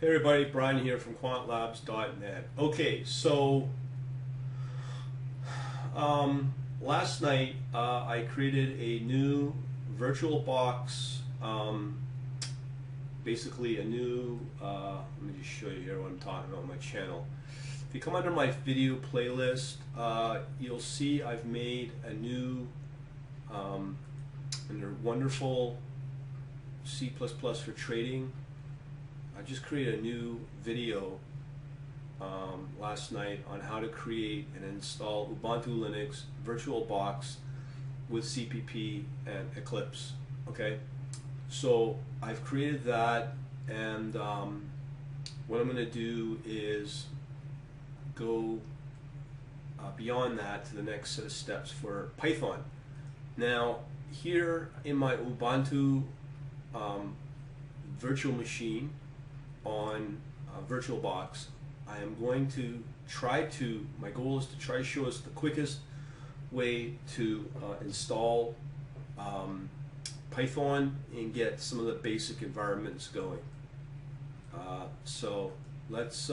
Hey everybody, Brian here from quantlabs.net. Okay, so last night I created a new VirtualBox, basically a new, let me just show you here what I'm talking about on my channel. If you come under my video playlist, you'll see I've made a new and wonderful C++ for trading. I just created a new video last night on how to create and install Ubuntu Linux VirtualBox with CPP and Eclipse. Okay, so I've created that, and what I'm going to do is go beyond that to the next set of steps for Python. Now, here in my Ubuntu virtual machine on VirtualBox, I am going to my goal is to try to show us the quickest way to install Python and get some of the basic environments going. So let's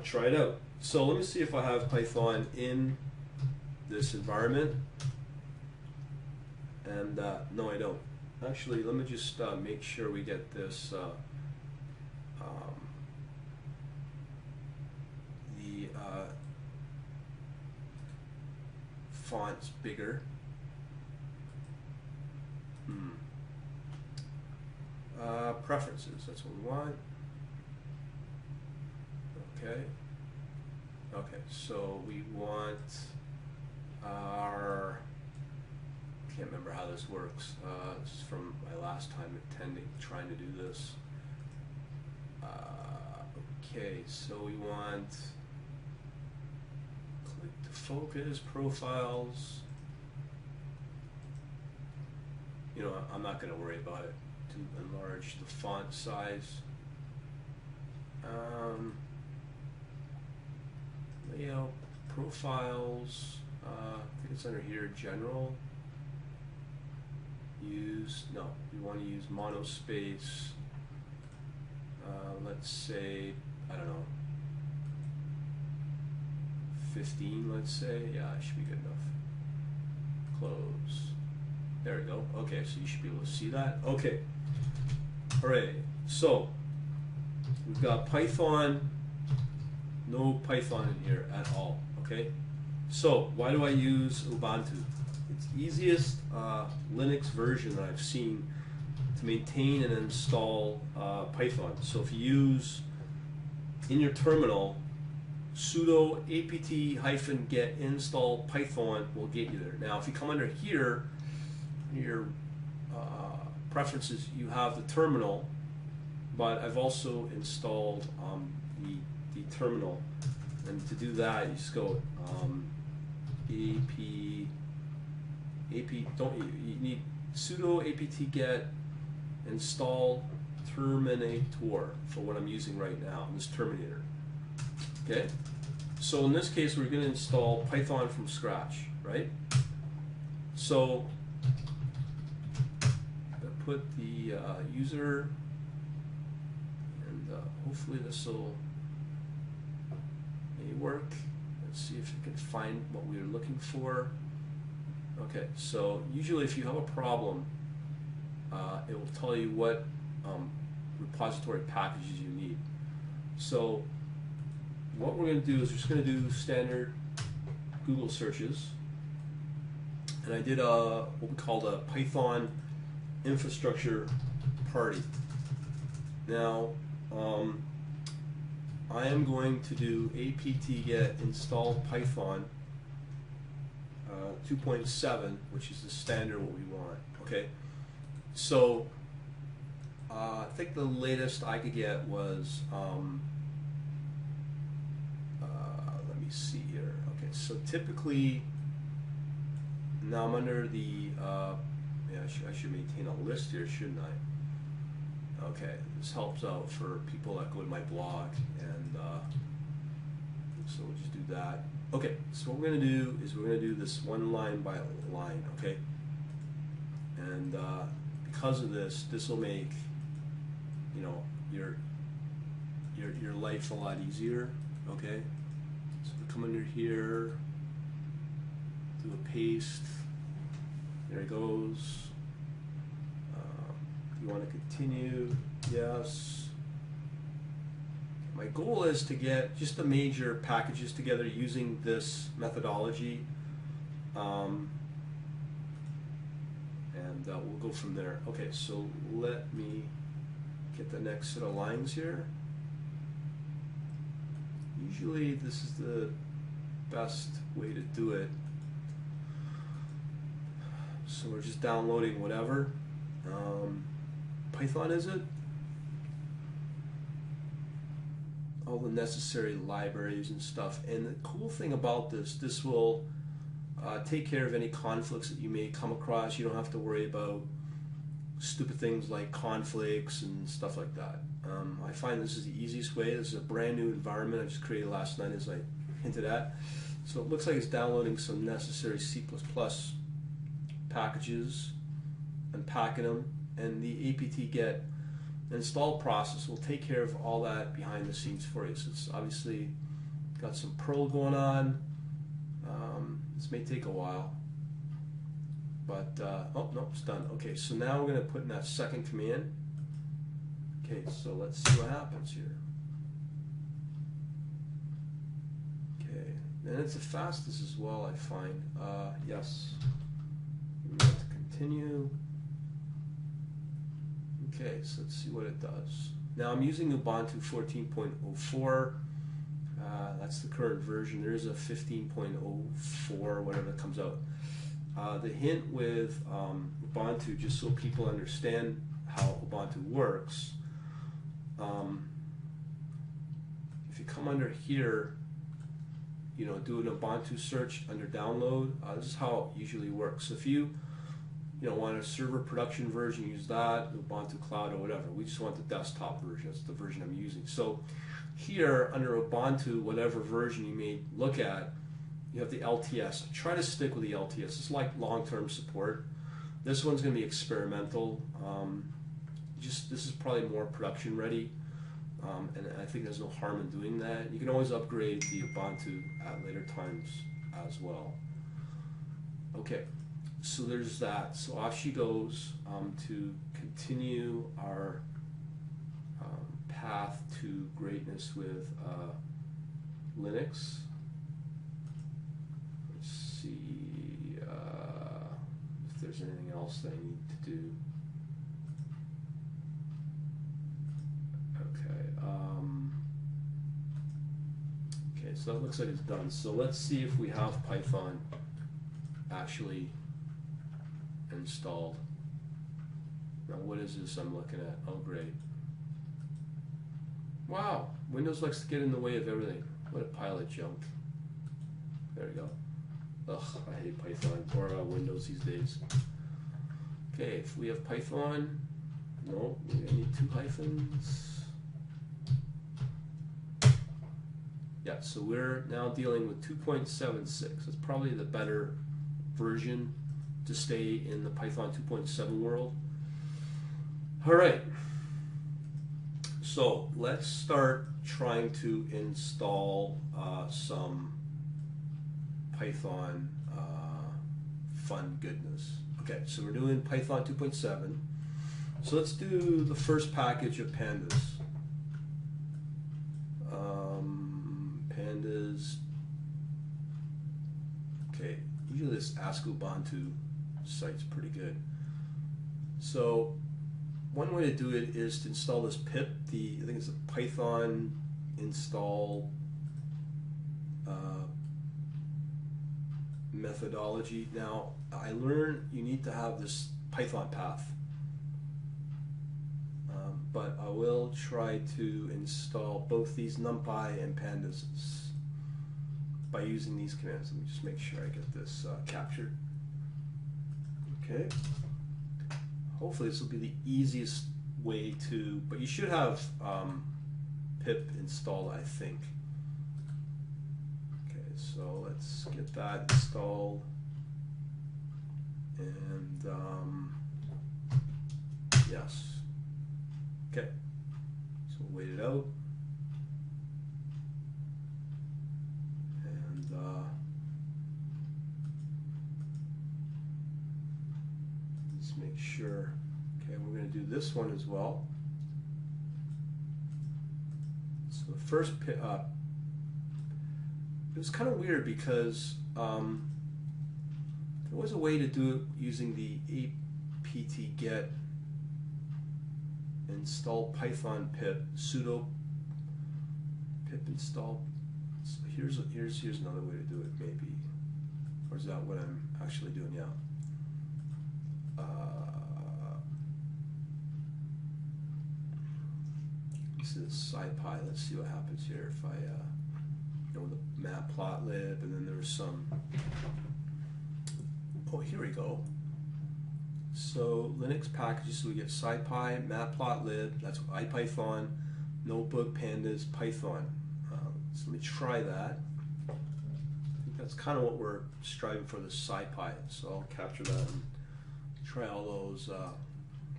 try it out. So let me see if I have Python in this environment, and no, I don't. Actually, let me just make sure we get this the fonts bigger. Preferences, that's what we want. Okay. Okay, so we want our, I can't remember how this works. This is from my last time trying to do this. Okay, so we want click to focus, profiles. You know, I'm not going to worry about it to enlarge the font size. Layout, profiles, I think it's under here, general. No, we want to use monospace. Let's say, I don't know, 15, let's say. Yeah, it should be good enough. Close. There we go. Okay, so you should be able to see that. Okay. Hooray. So, we've got Python, no Python in here at all. Okay? So, why do I use Ubuntu? It's the easiest Linux version that I've seen to maintain and install Python. So if you use in your terminal sudo apt-get install Python will get you there. Now if you come under here, your preferences, you have the terminal, but I've also installed the terminal, and to do that you just go you need sudo apt-get install Terminator for what I'm using right now, this Terminator. Okay, so in this case we're going to install Python from scratch, right? So I put the user, and hopefully this will work. Let's see if we can find what we're looking for. Okay, so usually if you have a problem, it will tell you what repository packages you need. So what we're going to do is we're just going to do standard Google searches, and I did what we called a Python infrastructure party. Now I am going to do apt-get install Python 2.7, which is the standard what we want. Okay, so I think the latest I could get was let me see here. Okay, so typically now I'm under the yeah, I should maintain a list here, shouldn't I? Okay, this helps out for people that go to my blog, and so we'll just do that. Okay, so what we're going to do is we're going to do this one line by line, okay? And because of this, this will make, you know, your your life a lot easier. Okay, so we come under here, do a paste. There it goes. You want to continue? Yes. My goal is to get just the major packages together using this methodology, and we'll go from there. Okay, so let me get the next set of lines here. Usually this is the best way to do it. So we're just downloading whatever. Python, is it? All the necessary libraries and stuff. And the cool thing about this will take care of any conflicts that you may come across. You don't have to worry about stupid things like conflicts and stuff like that. I find this is the easiest way. This is a brand new environment I just created last night, as I hinted at. So it looks like it's downloading some necessary C++ packages, unpacking them, and the apt-get install process will take care of all that behind the scenes for you. So it's obviously got some Perl going on. This may take a while, but oh no, it's done. Okay, so now we're going to put in that second command. Okay, so let's see what happens here. Okay, and it's the fastest as well, I find. Yes, we want to continue. Okay, so let's see what it does. Now I'm using Ubuntu 14.04. That's the current version. There is a 15.04, whatever that comes out. The hint with Ubuntu, just so people understand how Ubuntu works, if you come under here, you know, do an Ubuntu search under download. This is how it usually works. So if you want a server production version, use that, Ubuntu Cloud or whatever. We just want the desktop version. That's the version I'm using. So here under Ubuntu, whatever version you may look at, you have the LTS. Try to stick with the LTS. It's like long-term support. This one's going to be experimental. This is probably more production ready, and I think there's no harm in doing that. You can always upgrade the Ubuntu at later times as well. Okay. So there's that. So off she goes to continue our path to greatness with Linux. Let's see if there's anything else that I need to do. Okay. Okay, so that looks like it's done. So let's see if we have Python actually installed. Now what is this I'm looking at? Oh great. Wow, Windows likes to get in the way of everything. What a pile of junk. There we go. Ugh, I hate Python or Windows these days. Okay, if we have Python, no, we're gonna need 2 hyphens. Yeah, so we're now dealing with 2.76. It's probably the better version to stay in the Python 2.7 world. All right, so let's start trying to install some Python fun goodness. Okay, so we're doing Python 2.7. So let's do the first package of Pandas. Pandas. Okay, usually this Ask Ubuntu site's pretty good. So one way to do it is to install this pip, I think it's a Python install methodology. Now I learned you need to have this Python path, but I will try to install both these Numpy and Pandas by using these commands. Let me just make sure I get this captured. Okay. Hopefully this will be the easiest way to, but you should have pip installed, I think. Okay, so let's get that installed. And yes. Okay, so we'll wait it out. one as well. So the first it was kind of weird because there was a way to do it using the apt-get install python pip sudo pip install. So here's another way to do it, maybe. Or is that what I'm actually doing? Yeah. This is SciPy. Let's see what happens here if I, the Matplotlib, and then there's some. Oh, here we go. So Linux packages. So we get SciPy, Matplotlib. That's IPython, Notebook, Pandas, Python. So let me try that. I think that's kind of what we're striving for, the SciPy. So I'll capture that and try all those.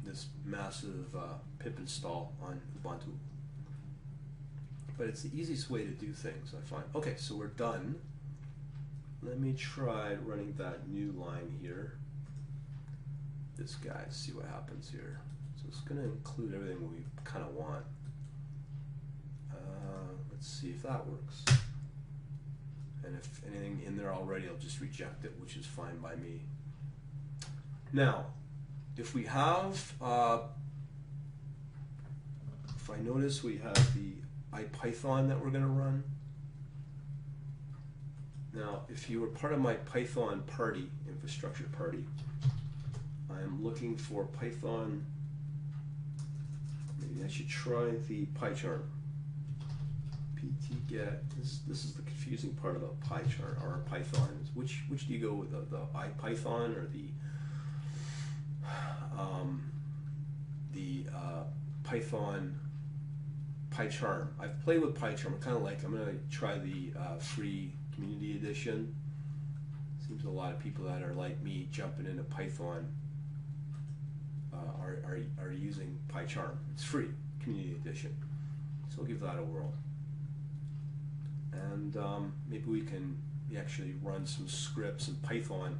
This massive pip install on Ubuntu. But it's the easiest way to do things, I find. Okay, so we're done. Let me try running that new line here. This guy, see what happens here. So it's going to include everything we kind of want. Let's see if that works. And if anything in there already, I'll just reject it, which is fine by me. Now, if we have, if I notice we have the IPython that we're going to run. Now, if you were part of my Python party, infrastructure party, I'm looking for Python. Maybe I should try the Pycharm. pt-get. This is the confusing part about Pycharm or Python. Which do you go with, the IPython or the Python Pycharm? I've played with Pycharm. I'm going to try the free community edition. Seems a lot of people that are like me jumping into Python are using Pycharm. It's free community edition, so we'll give that a whirl. And maybe we can actually run some scripts in Python,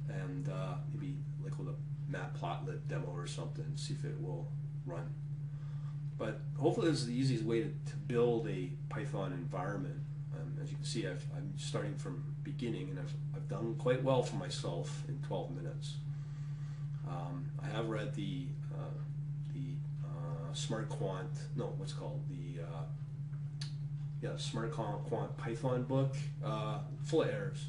and maybe like with a Matplotlib demo or something, see if it will run. But hopefully this is the easiest way to build a Python environment. As you can see, I'm starting from beginning, and I've done quite well for myself in 12 minutes. I have read the Smart Quant, no, what's called the Smart Quant Python book, full of errors.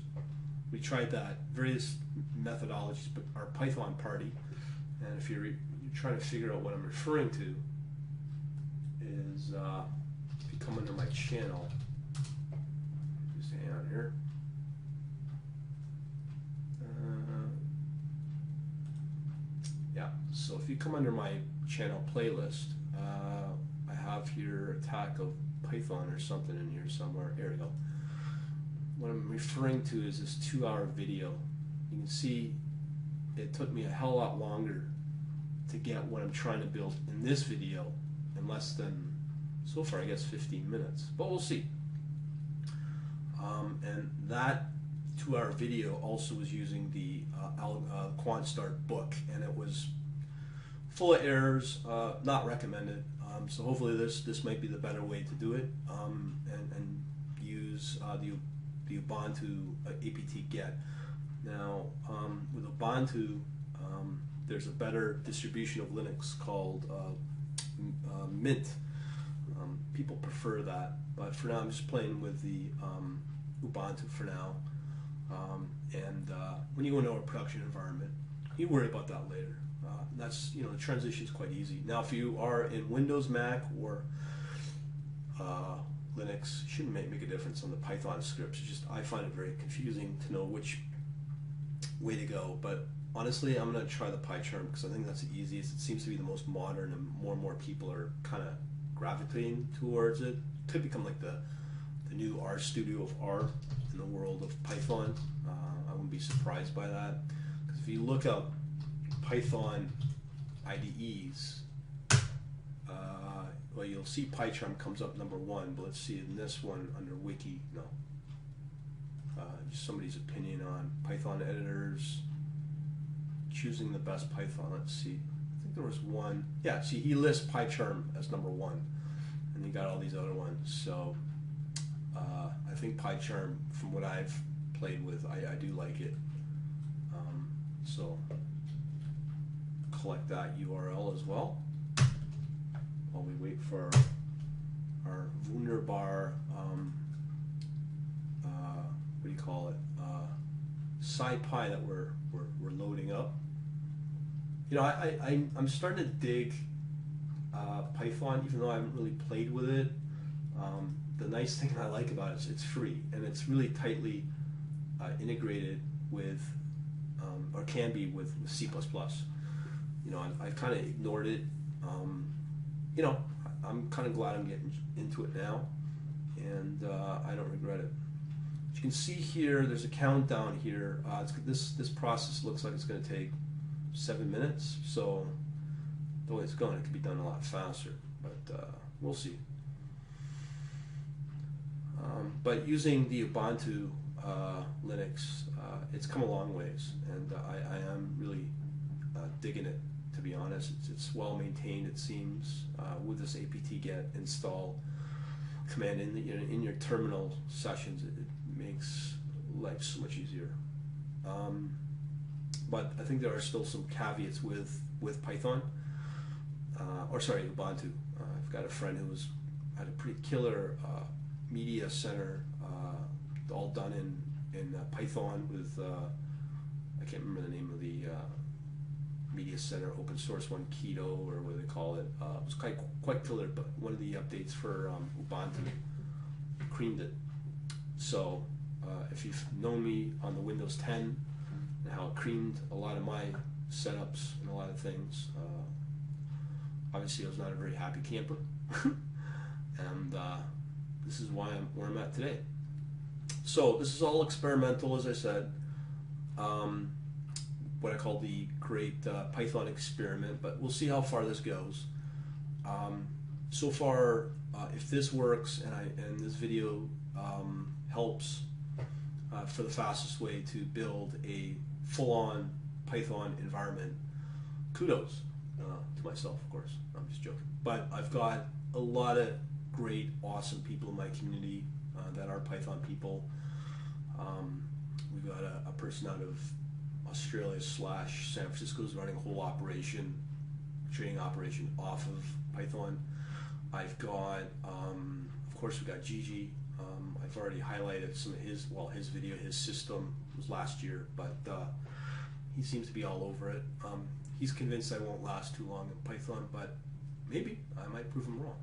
We tried that, various methodologies, but our Python party, and if you're trying to figure out what I'm referring to, is if you come under my channel, just hang on here. Yeah, so if you come under my channel playlist, I have here Attack of Python or something in here somewhere. Here we go. What I'm referring to is this 2-hour video. You can see it took me a hell of a lot longer to get what I'm trying to build in this video in less than, so far I guess, 15 minutes, but we'll see. And that 2-hour video also was using the QuantStart book, and it was full of errors, not recommended. So hopefully this might be the better way to do it, and use the Ubuntu apt-get. Now with Ubuntu, there's a better distribution of Linux called Mint. People prefer that, but for now I'm just playing with the Ubuntu for now. When you go into a production environment, you worry about that later. That's, the transition is quite easy. Now, if you are in Windows, Mac, or Linux, it shouldn't make a difference on the Python scripts. It's just I find it very confusing to know which way to go. But honestly, I'm going to try the Pycharm because I think that's the easiest. It seems to be the most modern, and more people are kind of gravitating towards it. Could become like the new R studio of R in the world of Python. I wouldn't be surprised by that, because if you look up Python IDEs, well, you'll see Pycharm comes up #1, but let's see in this one under Wiki, no. Just somebody's opinion on Python editors, choosing the best Python. Let's see. I think think there was one. Yeah, see, he lists Pycharm as number 1, and he got all these other ones. So I think Pycharm, from what I've played with, I do like it. So collect that URL as well while we wait for our wunderbar, what do you call it, SciPy that we're loading up. You know, I'm starting to dig Python, even though I haven't really played with it. The nice thing I like about it is it's free, and it's really tightly integrated with, or can be with C++. You know, I've kind of ignored it. You know, I'm kind of glad I'm getting into it now, and I don't regret it. As you can see here, there's a countdown here. This process looks like it's going to take 7 minutes, so the way it's going, it could be done a lot faster, but we'll see. But using the Ubuntu Linux, it's come a long ways, and I am really digging it, to be honest. It's well maintained, it seems, with this apt-get install command in your terminal sessions. It makes life so much easier. But I think there are still some caveats with Python, or sorry, Ubuntu. I've got a friend who had a pretty killer media center, all done in Python with, I can't remember the name of the media center open source one, Keto, or what do they call it. It was quite killer, but one of the updates for Ubuntu creamed it. So if you've known me on the Windows 10 and how it creamed a lot of my setups and a lot of things, obviously I was not a very happy camper. And this is where I'm at today. So this is all experimental, as I said. What I call the great Python experiment, but we'll see how far this goes. So far, if this works and this video helps for the fastest way to build a full-on Python environment, kudos to myself, of course. I'm just joking. But I've got a lot of great, awesome people in my community that are Python people. We've got a person out of Australia / San Francisco is running a whole operation, trading operation off of Python. I've got, of course, we've got Gigi. I've already highlighted some of his video. His system was last year, but he seems to be all over it. He's convinced I won't last too long in Python, but maybe I might prove him wrong.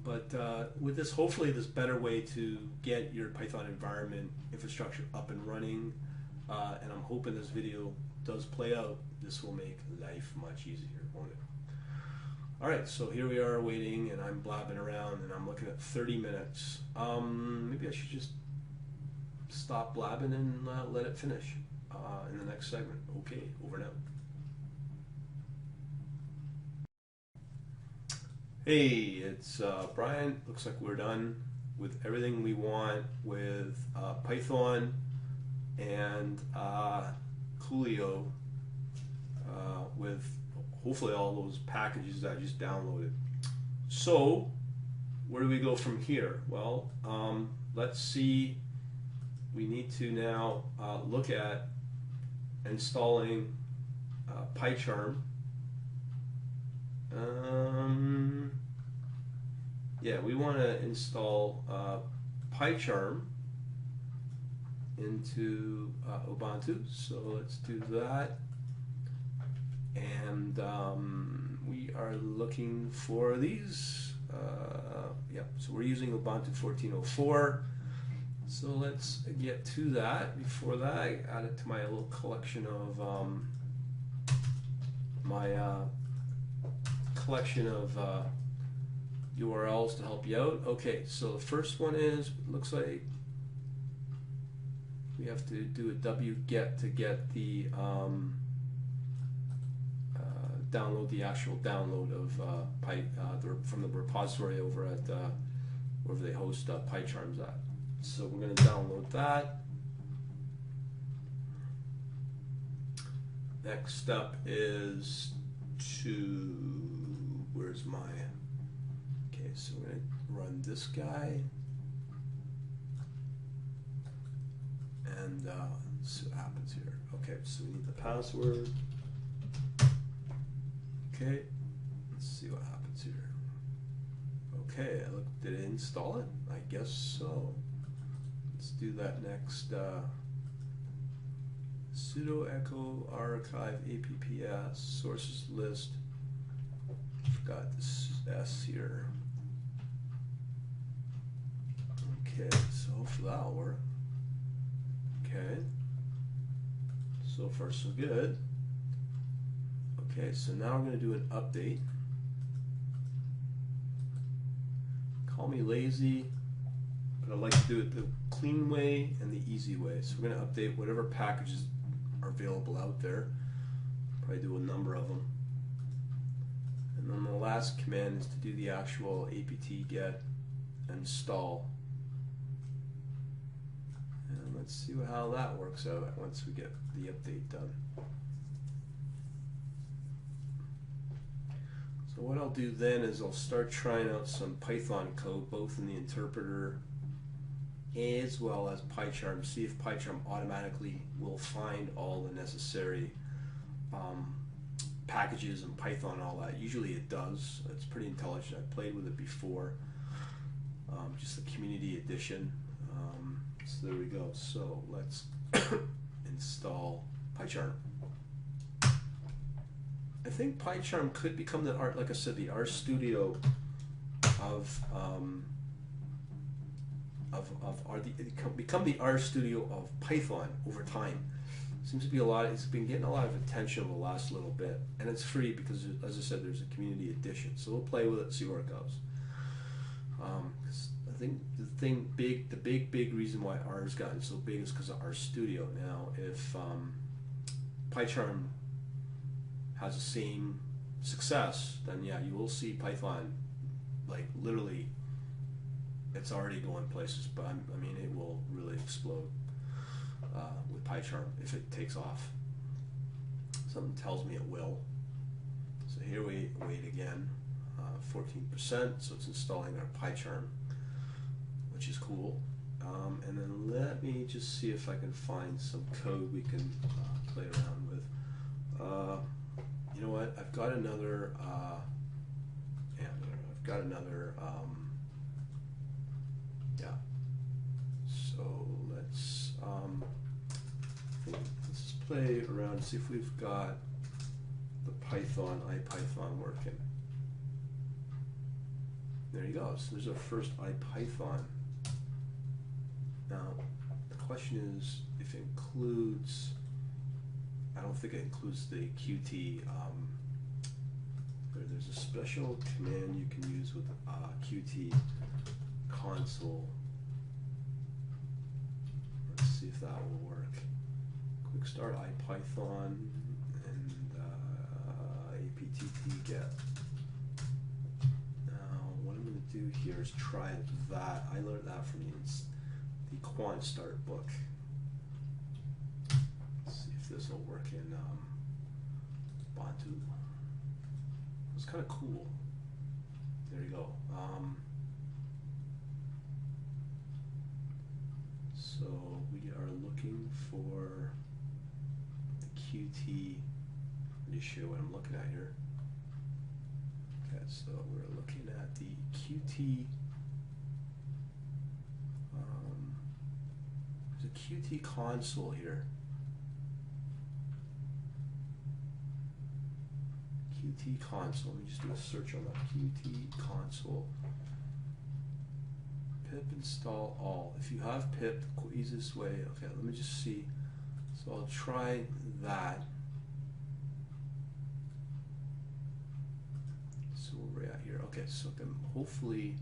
But with this, hopefully this better way to get your Python environment infrastructure up and running, and I'm hoping this video does play out, this will make life much easier, won't it? Alright, so here we are waiting, and I'm blabbing around, and I'm looking at 30 minutes. Maybe I should just stop blabbing and let it finish in the next segment. Okay, over and out. Hey, it's Brian. Looks like we're done with everything we want with Python and Coolio, with hopefully all those packages that I just downloaded. So where do we go from here? Well, let's see. We need to now look at installing Pycharm. Yeah, we want to install Pycharm into Ubuntu, so let's do that. And we are looking for these. Yep, so we're using Ubuntu 14.04. So let's get to that. Before that, I add it to my little collection of URLs to help you out. Okay, so the first one is, looks like we have to do a wget to get the download the actual download of from the repository over at wherever they host Pycharm's at. So we're going to download that. Next up is to, where's my, okay, so we're going to run this guy. And see what happens here. Okay, so we need the password. Okay, let's see what happens here. Okay, look, did it install it? I guess so. Let's do that next. Sudo echo archive apps sources list. Forgot this S here. Okay, so hopefully that'll work. Okay, so far so good. Okay, so now we're going to do an update. Call me lazy, but I like to do it the clean way and the easy way. So we're going to update whatever packages are available out there. Probably do a number of them. And then the last command is to do the actual apt get install. And let's see how that works out once we get the update done. So what I'll do then is I'll start trying out some Python code, both in the interpreter as well as Pycharm, see if Pycharm automatically will find all the necessary packages in Python and all that. Usually it does. It's pretty intelligent. I played with it before, just the community edition. So there we go. So let's install Pycharm. I think Pycharm could become the art, like I said, the art studio of become the art studio of Python over time. Seems to be a lot. It's been getting a lot of attention over the last little bit, and it's free because, as I said, there's a community edition. So we'll play with it, see where it goes. I think the big reason why R has gotten so big is because of our studio. Now, if Pycharm has the same success, then yeah, you will see Python, like literally, it's already going places, but I mean, it will really explode with Pycharm if it takes off. Something tells me it will. So here we wait again, 14%, so it's installing our Pycharm, which is cool. And then let me just see if I can find some code we can play around with. You know what? I've got another. Yeah, I've got another. Yeah. So let's just play around and see if we've got the Python IPython working. There you go. So there's our first IPython. Now the question is if it includes. I don't think it includes the Qt. There's a special command you can use with Qt console. Let's see if that will work. Quick start IPython and apt get. Now what I'm going to do here is try that. I learned that from the Quant Start book. This will work in Ubuntu. It's kind of cool. There you go. So we are looking for the Qt. Let me show you what I'm looking at here. Okay, so we're looking at the Qt. There's a Qt console here. Qt console. Let me just do a search on that Qt console. Pip install all. If you have pip, the easiest way. Okay, let me just see. So I'll try that. So we're at here. Okay, so I can hopefully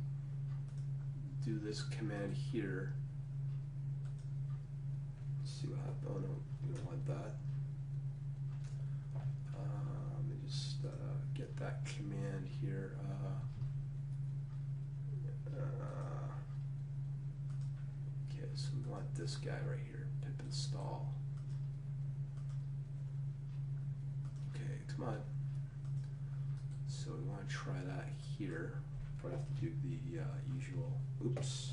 do this command here. Let's see what happens. Oh no, we don't want that. Get that command here. Okay, so we want this guy right here, pip install. Okay, come on. want to try that here. Probably have to do the usual, oops,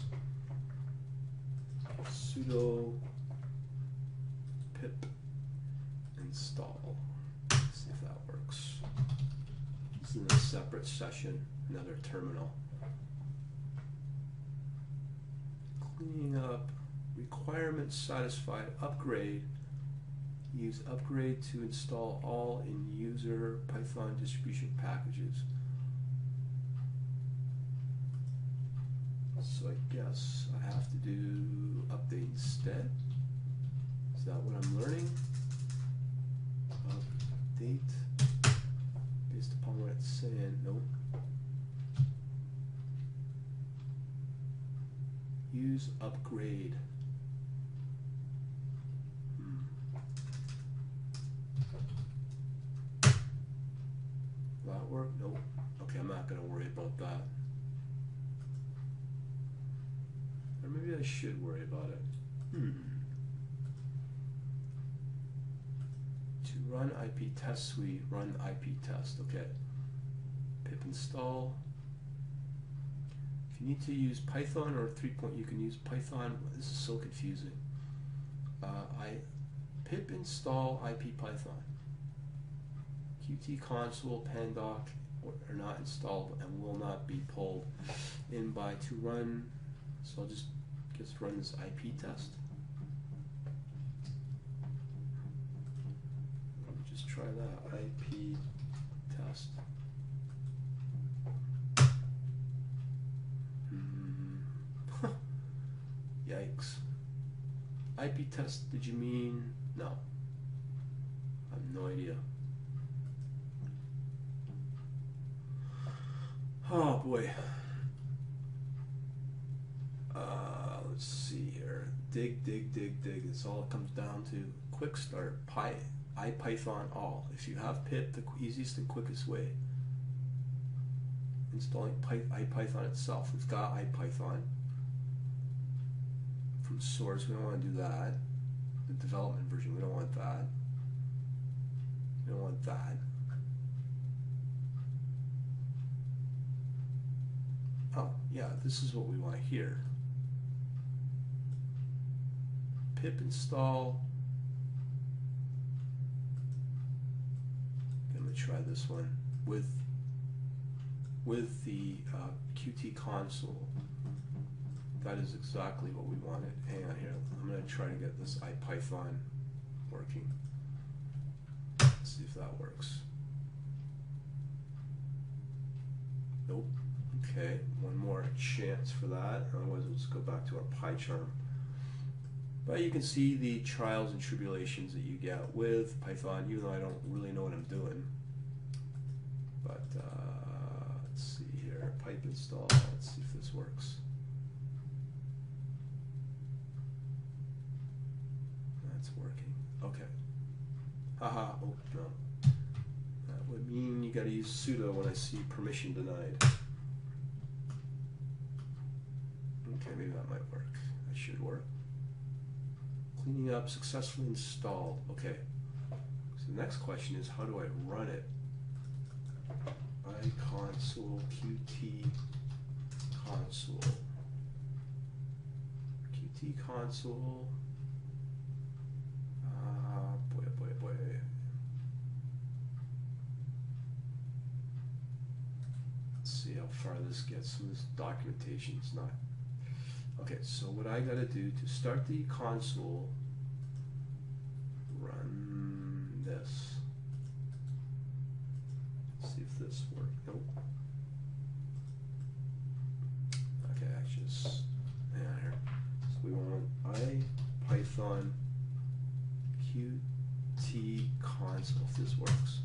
sudo pip install. Let's see if that works. This is in a separate session, another terminal. Cleaning up, requirements satisfied, upgrade. Use upgrade to install all in user Python distribution packages. So I guess I have to do update instead. Is that what I'm learning? Update based upon what it's saying. Nope. Use upgrade. Will that work? Nope. Okay, I'm not going to worry about that. Or maybe I should worry about it. To run IP test suite, run IP test. Okay. Pip install. If you need to use Python or 3 point, you can use Python. This is so confusing. Pip install IP Python. Qt console, pandoc are not installed and will not be pulled in by to run. So I'll just run this IP test. Let me just try that IP test. Yikes. IP test, did you mean? No. I have no idea. Oh boy. Let's see here. Dig. It's all it comes down to. Quick start. IPython all. If you have pip, the easiest and quickest way. Installing IPython itself. We've got IPython from source. We don't want to do that. The development version. We don't want that. We don't want that. Oh, yeah, this is what we want here. Pip install. I'm going to try this one with the Qt console. That is exactly what we wanted. Hang on here. I'm going to try to get this IPython working. Let's see if that works. Nope. Okay, one more chance for that. Otherwise, we'll just go back to our Pycharm. But you can see the trials and tribulations that you get with Python, even though I don't really know what I'm doing. But let's see here, pipe install. Let's see if this works. That's working. Okay. Haha. Oh no. That would mean you got to use sudo when I see permission denied. Okay, maybe that might work. That should work. Cleaning up, successfully installed. Okay. So the next question is, how do I run it? iConsole, Qt console. Qt console. Boy. Let's see how far this gets. Some of this documentation is not. Okay, so what I gotta do to start the console, run this. Let's see if this works. Nope. Okay, actually, just hang on here. So we want IPython Qt console. If this works.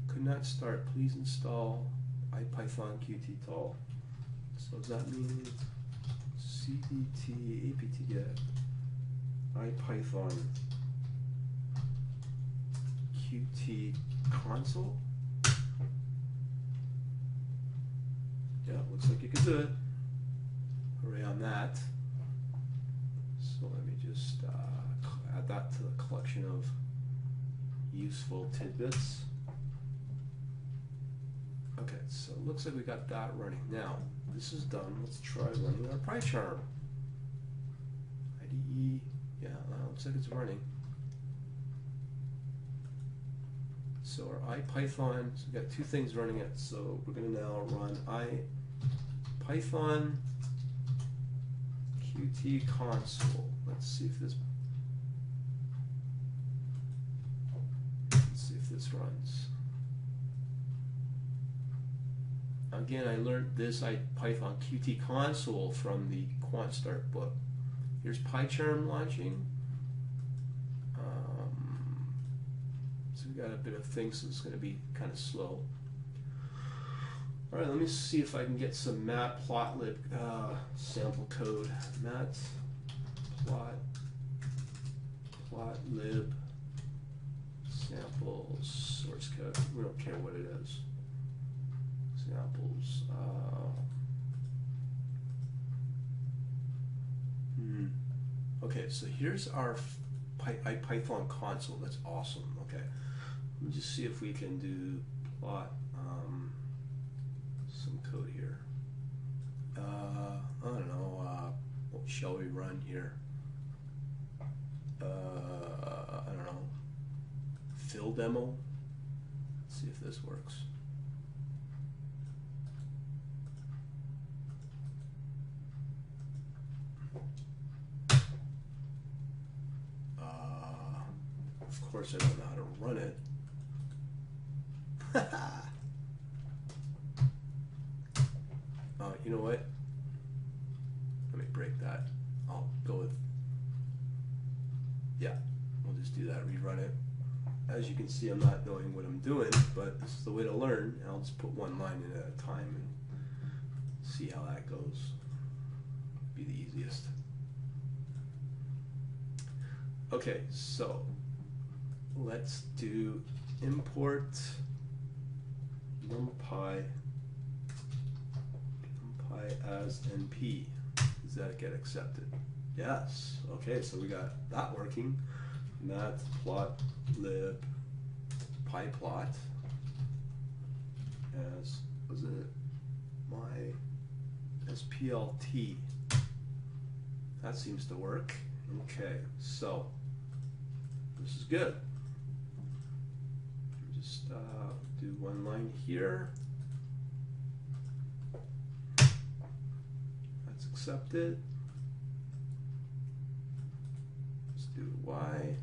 Could not start. Please install IPython Qt tall. So does that mean cdt apt-get IPython Qt console? Yeah, looks like you can do it. Hooray on that. So let me just add that to the collection of useful tidbits. Okay, so it looks like we got that running. Now, this is done. Let's try running our Pycharm. IDE, yeah, looks like it's running. So our IPython, so we've got two things running it. So we're going to now run IPython Qt console. Let's see if this runs. Again, I learned this Python Qt console from the QuantStart book. Here's Pycharm launching. So we got a bit of things, so it's going to be kind of slow. All right, let me see if I can get some Matplotlib sample code. Matplotlib samples source code. We don't care what it is. Samples. Okay, so here's our Python console. That's awesome. Okay, let me just see if we can do plot some code here. I don't know. What shall we run here? I don't know. Fill demo. Let's see if this works. Of course, I don't know how to run it. You know what? Let me break that. I'll go with, yeah, we'll just do that, rerun it. As you can see, I'm not knowing what I'm doing, but this is the way to learn. I'll just put one line in at a time and see how that goes. Be the easiest. Okay, so let's do import numpy as np. Does that get accepted? Yes. Okay, so we got that working. Matplotlib pyplot as, was it my splt? That seems to work. Okay, so this is good. Just do one line here. That's accepted. Let's do Y.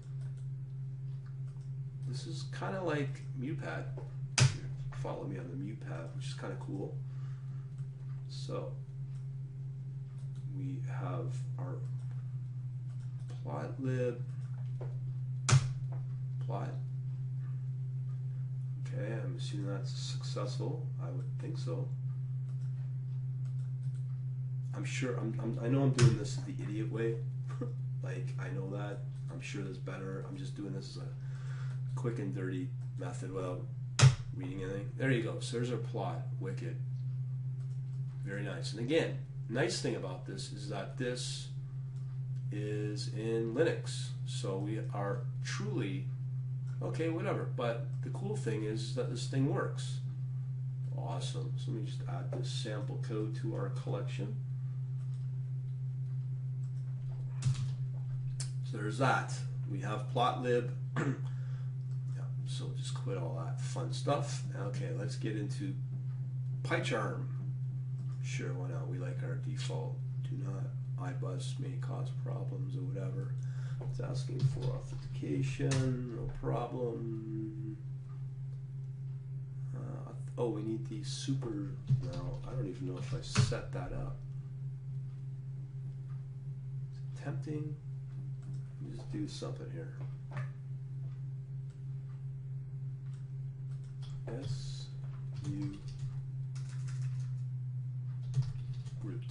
This is kind of like MuPad. Follow me on the MuPad, which is kind of cool. So we have our plotlib plot. Okay, I'm assuming that's successful. I would think so. I'm sure. I know I'm doing this the idiot way. Like, I know that. I'm sure there's better. I'm just doing this as a quick and dirty method without reading anything. There you go. So there's our plot. Wicked. Very nice. And again, nice thing about this is that this is in Linux. So we are truly, okay, whatever. But the cool thing is that this thing works. Awesome. So let me just add this sample code to our collection. So there's that. We have plotlib. Yeah, so just quit all that fun stuff. Okay, let's get into Pycharm. Sure, why not? We like our default. Do not iBus may cause problems or whatever. It's asking for authentication, no problem. Oh, we need the super now. I don't even know if I set that up. Is it tempting? Let me just do something here. SU root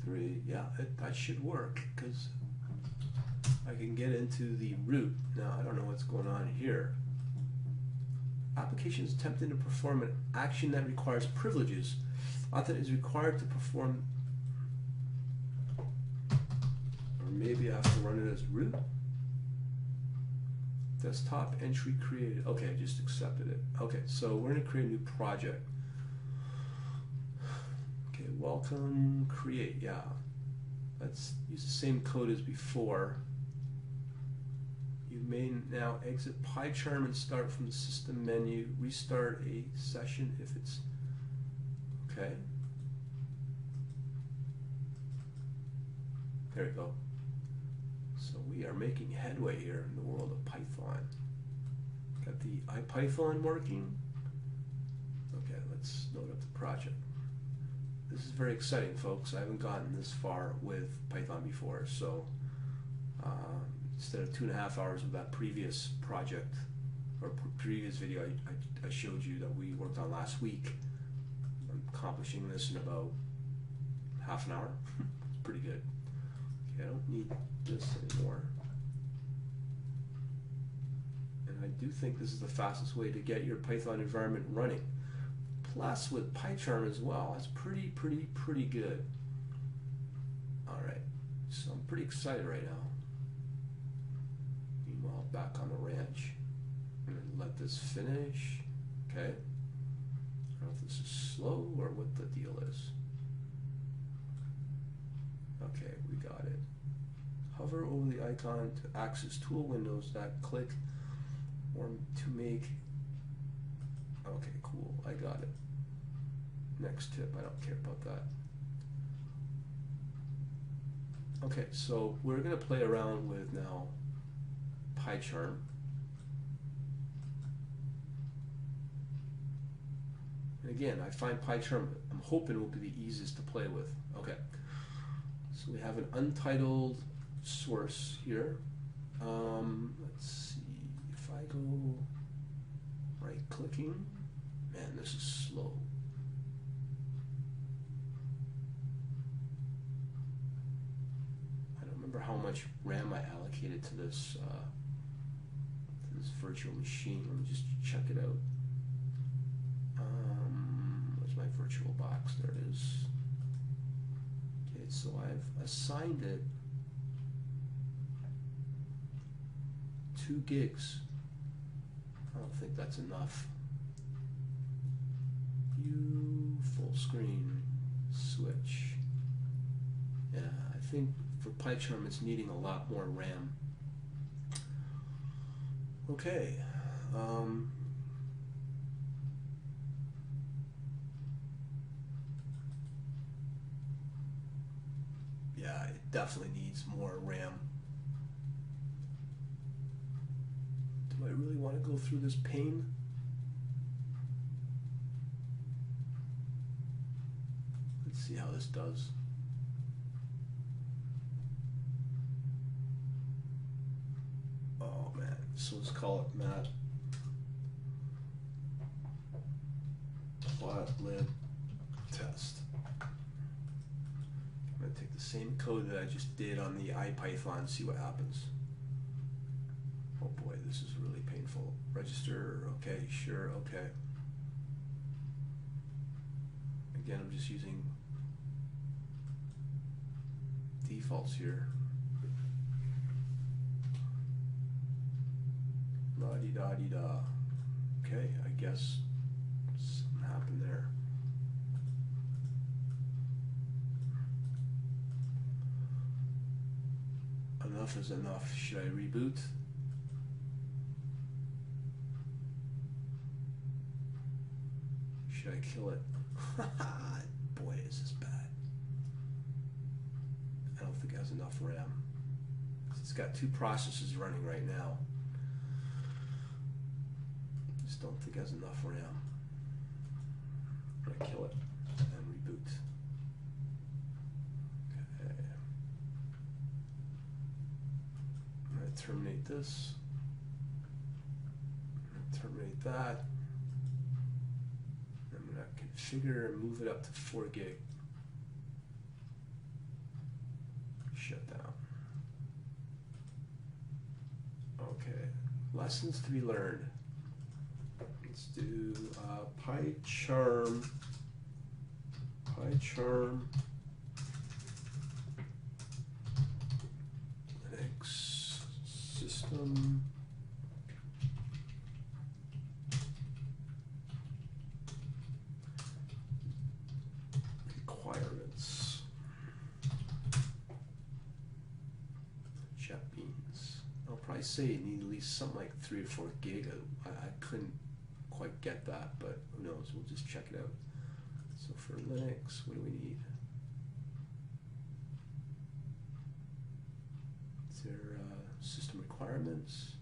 3. Yeah, that should work because I can get into the root. Now I don't know what's going on here. Application is attempting to perform an action that requires privileges. Author is required to perform, or maybe I have to run it as root. Desktop entry created. Okay, I just accepted it. Okay, so we're going to create a new project. Okay, welcome, create. Yeah, let's use the same code as before. You may now exit Pycharm and start from the system menu. Restart a session if it's okay. There we go. So we are making headway here in the world of Python. Got the IPython working. Okay, let's load up the project. This is very exciting, folks. I haven't gotten this far with Python before, so instead of 2.5 hours of that previous project or previous video I showed you that we worked on last week, I'm accomplishing this in about half an hour. It's pretty good. Okay, I don't need this anymore. And I do think this is the fastest way to get your Python environment running. Plus with Pycharm as well, that's pretty good. Alright, so I'm pretty excited right now. Meanwhile, back on the ranch. I'm going to let this finish. Okay. I don't know if this is slow or what the deal is. Okay, we got it. Hover over the icon to access tool windows that click or to make. Okay, cool, I got it. Next tip, I don't care about that. Okay, so we're going to play around with now Pycharm. And again, I find Pycharm, I'm hoping, will be the easiest to play with. Okay, so we have an untitled source here. Let's see, if I go right clicking, man, this is slow. I don't remember how much RAM I allocated to this virtual machine. Let me just check it out. Where's my virtual box? There it is. Okay, so I've assigned it 2 gigs. I don't think that's enough. View full screen, switch. Yeah, I think for Pycharm it's needing a lot more RAM. Okay. Yeah, it definitely needs more RAM. Do I really want to go through this pain? Let's see how this does. Oh man, so let's call it Matplotlib test. I'm going to take the same code that I just did on the IPython and see what happens. Oh boy, this is really painful. Register, okay, sure, okay. Again, I'm just using defaults here. La-di-da-di-da. Okay, I guess something happened there. Enough is enough. Should I reboot? Should I kill it? Boy, is this bad. I don't think it has enough RAM. It's got 2 processes running right now. Just don't think it has enough RAM. I'm gonna kill it and reboot. Okay. I'm gonna terminate this. I'm gonna terminate that. I'm gonna configure and move it up to 4 gig. Shut down. Okay. Lessons to be learned. Let's do Pycharm Linux system probably say you need at least something like 3 or 4 gig. I couldn't quite get that, but who knows? We'll just check it out. So for Linux, what do we need? Is there system requirements?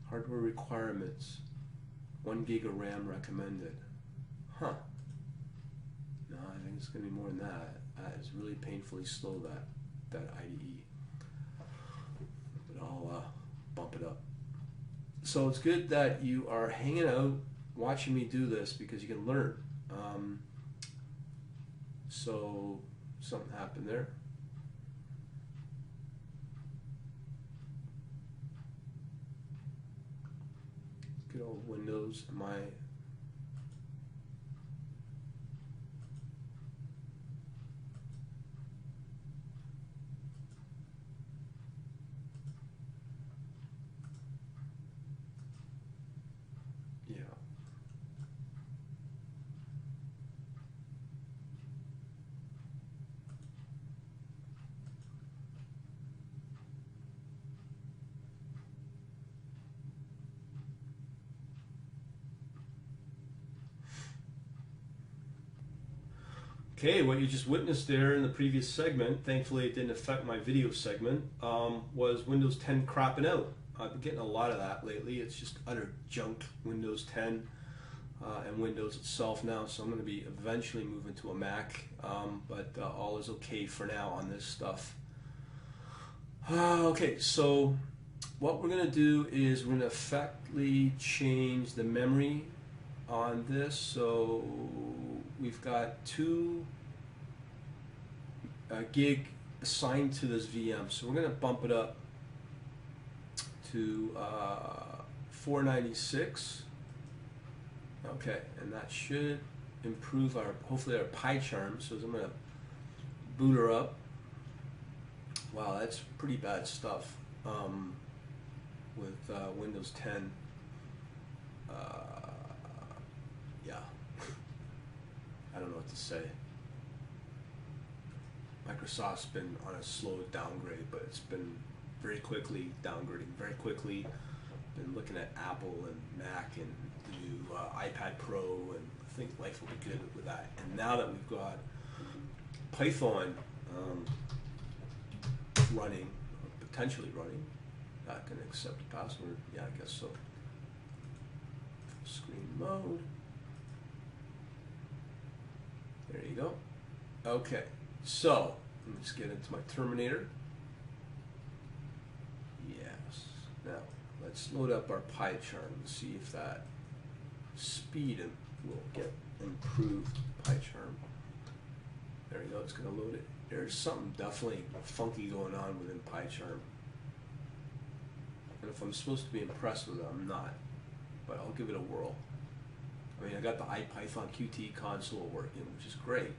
Hardware requirements. 1 gig of RAM recommended. Huh. No, I think it's going to be more than that. It's really painfully slow, that IDE. But I'll bump it up. So it's good that you are hanging out, watching me do this, because you can learn. So something happened there. Good old Windows. Okay, what you just witnessed there in the previous segment, thankfully it didn't affect my video segment, was Windows 10 cropping out. I've been getting a lot of that lately. It's just utter junk, Windows 10 and Windows itself now, so I'm going to be eventually moving to a Mac, but all is okay for now on this stuff. Okay, so what we're going to do is we're going to effectively change the memory on this. So we've got 2 gig assigned to this VM, so we're going to bump it up to 496. Okay, and that should improve hopefully our Pycharm. So I'm going to boot her up. Wow, that's pretty bad stuff with Windows 10. Yeah, I don't know what to say. Microsoft's been on a slow downgrade, but it's been very quickly downgrading, very quickly. Been looking at Apple and Mac and the new iPad Pro, and I think life will be good with that. And now that we've got Python running, potentially running, not going to accept the password. Yeah, I guess so. Screen mode. There you go. Okay, so let's get into my Terminator. Yes. Now let's load up our Pycharm and see if that speed will get improved. Pycharm. There you go. It's going to load it. There's something definitely funky going on within Pycharm. And if I'm supposed to be impressed with it, I'm not. But I'll give it a whirl. I mean, I got the IPython Qt console working, which is great.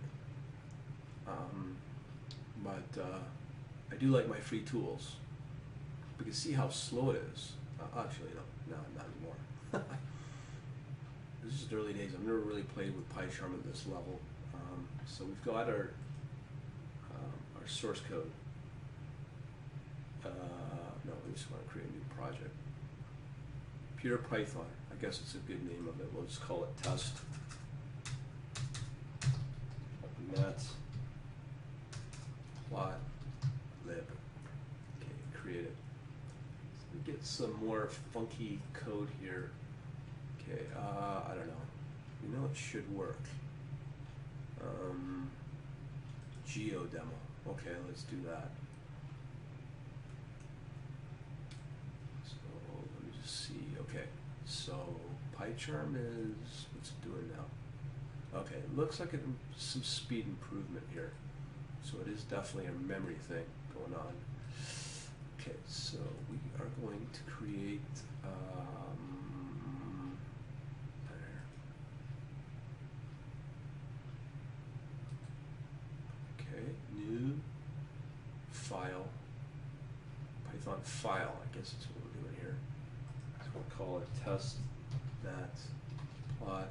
But I do like my free tools. We can see how slow it is. Actually, no, not anymore. This is the early days. I've never really played with Pycharm at this level. So we've got our source code. No, we just want to create a new project. Pure Python. I guess it's a good name of it. We'll just call it test. Matplotlib. Okay, create it. So we get some more funky code here. Okay, I don't know. We know it should work. Geo demo. Okay, let's do that. So let me just see. Okay, so Pycharm is, what's it doing now? Okay, it looks like some speed improvement here. So it is definitely a memory thing going on. Okay, so we are going to create there. Okay, new file, Python file, I guess that's what we're doing here. So we'll call it test matplotlib.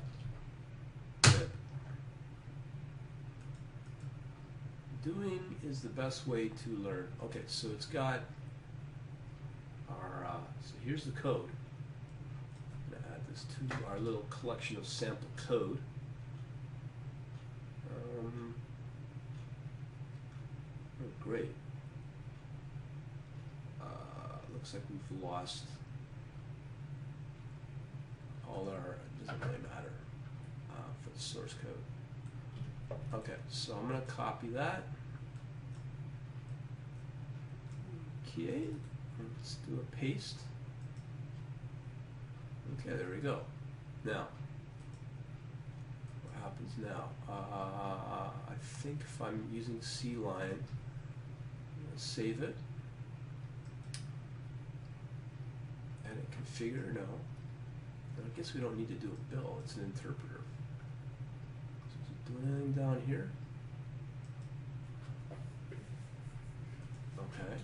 Doing is the best way to learn. Okay, so it's got our, so here's the code. I'm going to add this to our little collection of sample code. Oh, great. Looks like we've lost all our, it doesn't really matter for the source code. Okay, so I'm going to copy that. Okay, let's do a paste. Okay, there we go. Now, what happens now? I think if I'm using C line, I'm going to save it. Edit configure, no. I guess we don't need to do a bill, it's an interpreter. So is it doing anything down here? Okay.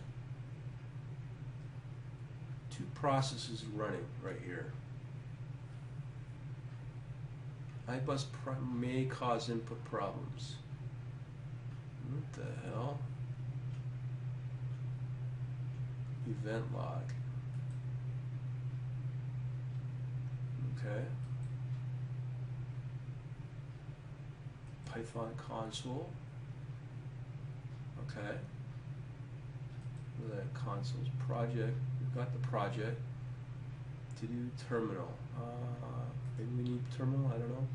Two processes running right here. iBus may cause input problems. What the hell? Event log. Okay. Python console. Okay. The console's project. We've got the project. To do terminal. Maybe we need terminal, I don't know.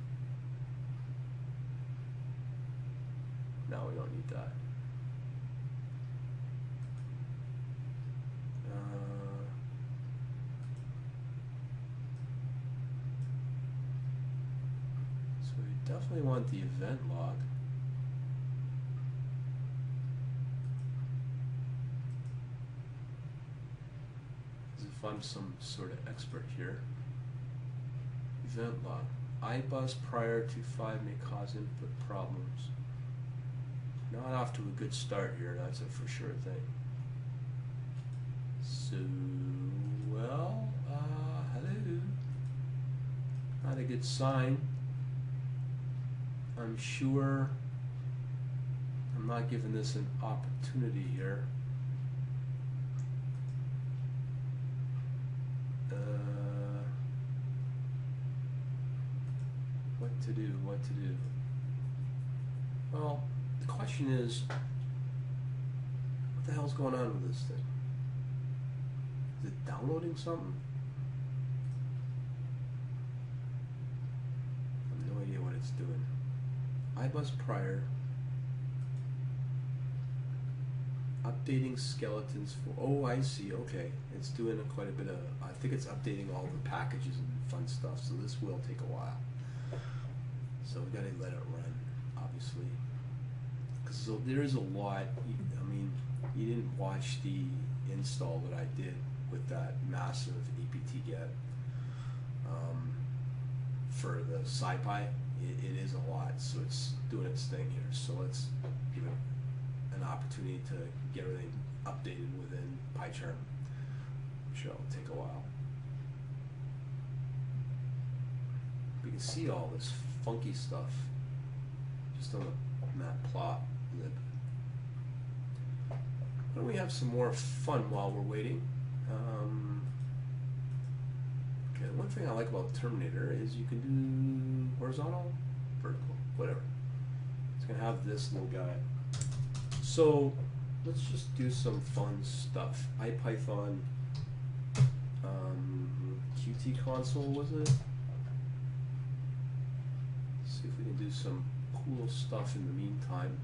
No, we don't need that. So we definitely want the event log. As if I'm some sort of expert here. Event log. iBus prior to 5 may cause input problems. Not off to a good start here, that's a for sure thing. So, well, hello. Not a good sign. I'm sure I'm not giving this an opportunity here. What to do, what to do? Well, the question is, what the hell's going on with this thing? Is it downloading something? I have no idea what it's doing. iBus prior. Updating skeletons for, oh I see, okay. It's doing quite a bit of, I think it's updating all the packages and fun stuff, so this will take a while. So we gotta let it run, obviously. So there is a lot, I mean, you didn't watch the install that I did with that massive apt-get for the SciPy. It is a lot, so it's doing its thing here. So let's give it an opportunity to get everything updated within Pycharm, which will take a while. We can see all this funky stuff just on the Matplotlib. Why don't we have some more fun while we're waiting? Okay, one thing I like about Terminator is you can do horizontal, vertical, whatever. It's going to have this little guy. So let's just do some fun stuff. IPython Qt console, was it? See if we can do some cool stuff in the meantime.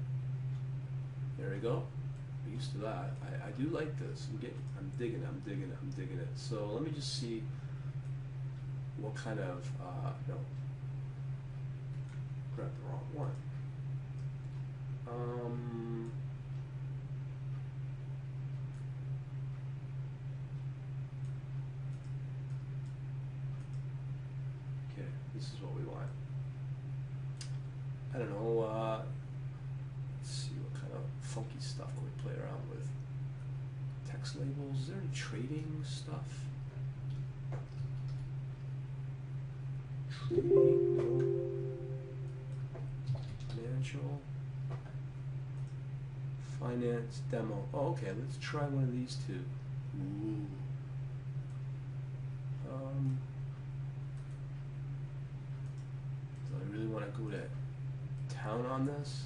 There we go. We're used to that. I do like this. I'm digging it. So let me just see what kind of, no, grabbed the wrong one. Okay, this is what we want. I don't know, let's see what kind of funky stuff can we play around with. Text labels, is there any trading stuff? Trading, no. Financial. finance demo. Oh, okay, let's try one of these two. Ooh. Do I really want to go to town on this?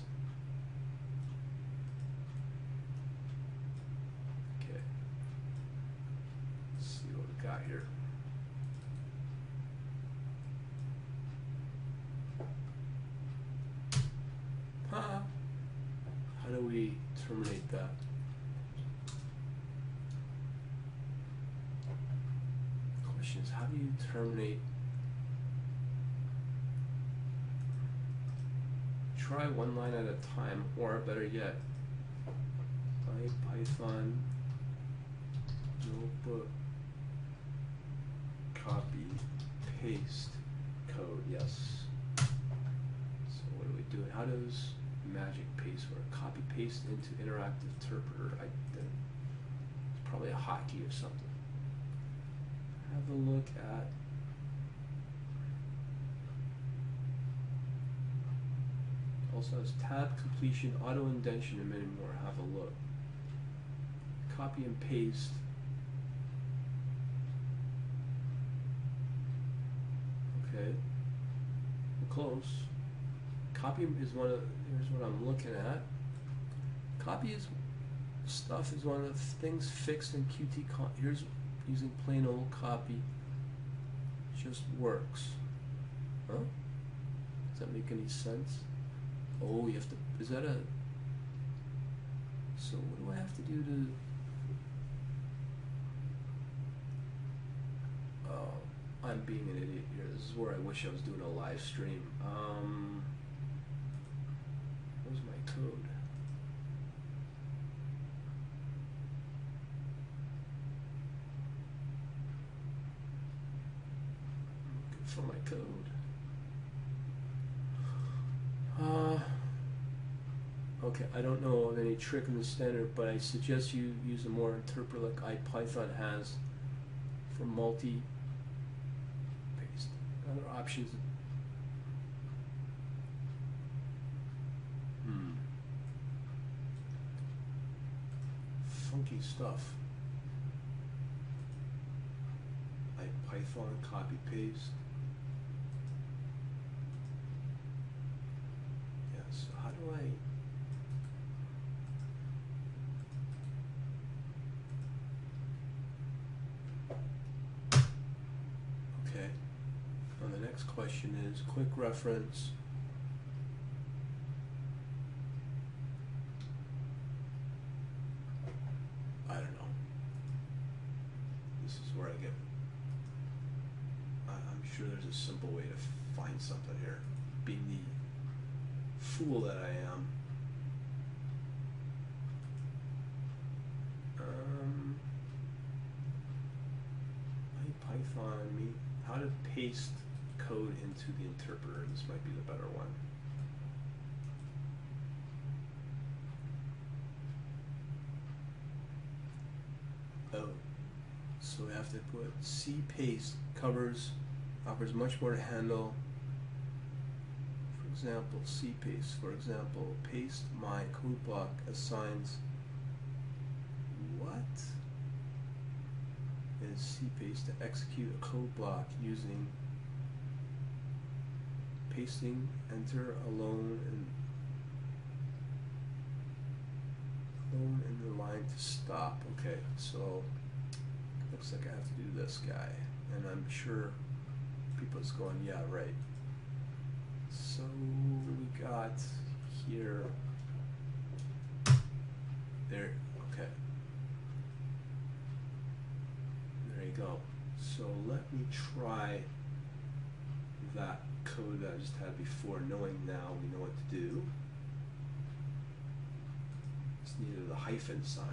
Okay. Let's see what we got here. Huh? How do we terminate that? Question is, how do you terminate? Try one line at a time, or better yet, Python notebook copy paste code. Yes. So what do we do? How does magic paste work? Copy paste into interactive interpreter. It's probably a hotkey or something. Have a look at also has tab completion, auto indentation, and many more. Have a look. Copy and paste. Okay. We're close. Copy is one of, here's what I'm looking at. Copy is stuff is one of the things fixed in Qt. Here's using plain old copy. Just works. Huh? Does that make any sense? Oh, you have to, is that a, so what do I have to do to, oh, I'm being an idiot here. This is where I wish I was doing a live stream. Where's my code? Looking for my code. Okay, I don't know of any trick in the standard, but I suggest you use a more interpreter like IPython has for multi-paste. Other options. Funky stuff. IPython copy paste. Yeah, so how do I? Question is quick reference. I don't know. This is where I get. I'm sure there's a simple way to find something here. Being the fool that I am. Python how to paste code into the interpreter. This might be the better one. Oh, so we have to put C paste offers much more to handle. For example, C paste. For example, paste my code block assigns what is C paste to execute a code block using pasting, enter alone in the line to stop. Okay, so looks like I have to do this guy, and I'm sure people's going, yeah, right. So we got here, there, okay. There you go. So let me try that code that I just had before, knowing now we know what to do. Just needed the hyphen sign.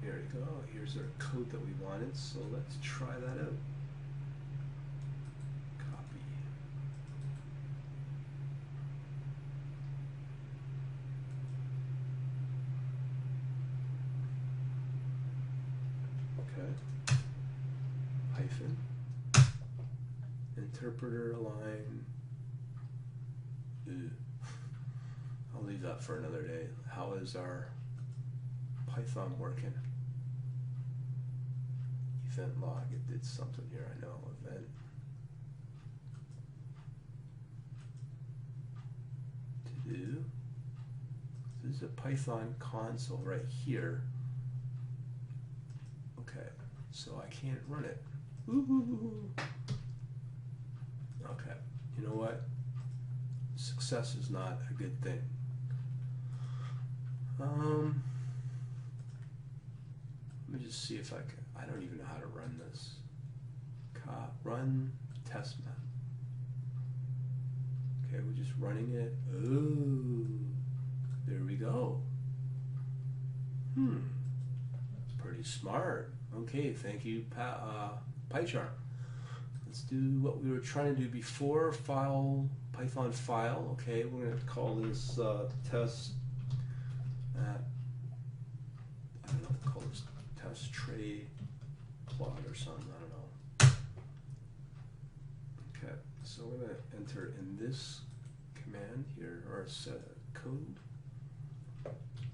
Here we go. Here's our code that we wanted, so let's try that out. Copy. Okay. Hyphen. interpreter align. Ew. I'll leave that for another day. How is our Python working? Event log, it did something here, I know, event. To do. This is a Python console right here. Okay, so I can't run it. Ooh. Okay, you know what? Success is not a good thing. Let me just see if I can. I don't even know how to run this. Run test map. Okay, we're just running it. Oh, there we go. Pretty smart. Okay, thank you, Pycharm. Let's do what we were trying to do before. File, Python file. Okay, we're going to call this test. I don't know what to call this. Test tray plot or something. I don't know. Okay, so we're going to enter in this command here, or set a code.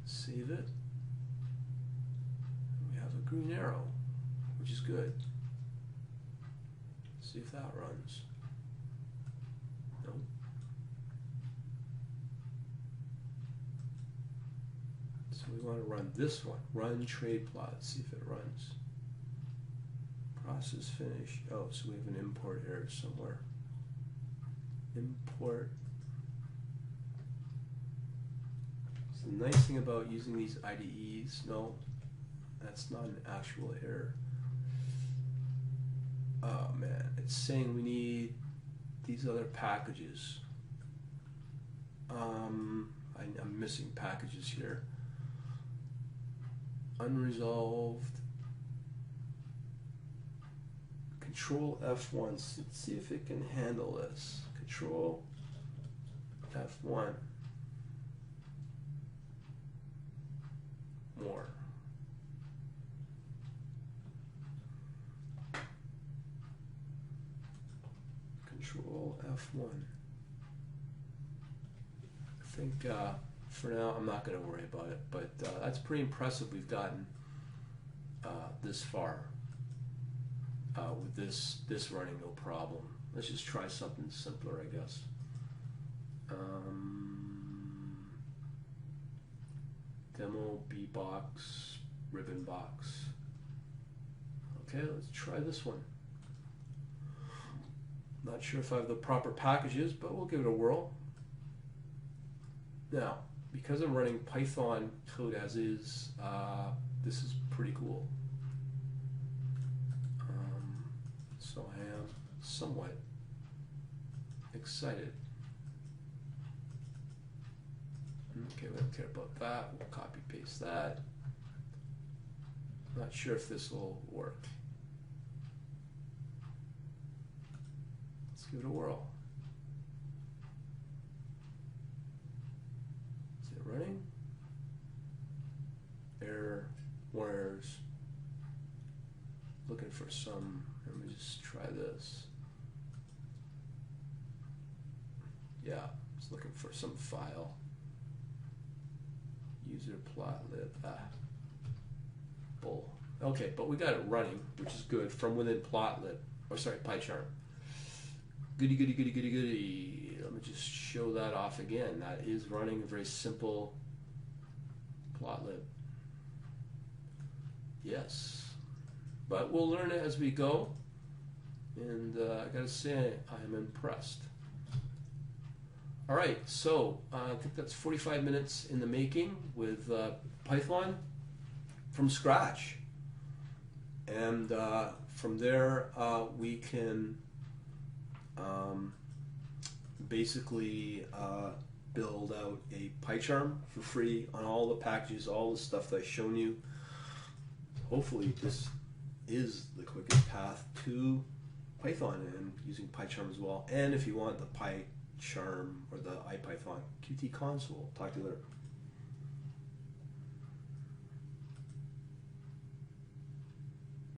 Save it. We have a green arrow, which is good. See if that runs. Nope. So we want to run this one. Run trade plot. See if it runs. Process finish. Oh, so we have an import error somewhere. Import. So the nice thing about using these IDEs, no, that's not an actual error. Oh man, it's saying we need these other packages. I'm missing packages here. Unresolved. Control F1. Let's see if it can handle this. Control F1. More. Control F1. I think for now I'm not going to worry about it, but that's pretty impressive. We've gotten this far with this running no problem. Let's just try something simpler, I guess. Demo bbox ribbon box. Okay, let's try this one. Not sure if I have the proper packages, but we'll give it a whirl. Now, because I'm running Python code as is, this is pretty cool. So I am somewhat excited. Okay, we don't care about that. We'll copy paste that. Not sure if this will work. Let's give it a whirl. Is it running? Error, more errors. Looking for some. Let me just try this. Yeah, just looking for some file. User.plotlib. Bull. Okay, but we got it running, which is good, from within Plotlib. Or sorry, Pycharm. Goody, goody, goody, goody, goody. Let me just show that off again. That is running a very simple Plotlib. Yes. But we'll learn it as we go. And I gotta say, I'm impressed. All right, so I think that's 45 minutes in the making with Python from scratch. And from there, we can basically build out a Pycharm for free on all the packages, all the stuff that I've shown you. Hopefully this is the quickest path to Python and using Pycharm as well. And if you want the Pycharm or the IPython Qt console, talk to you later.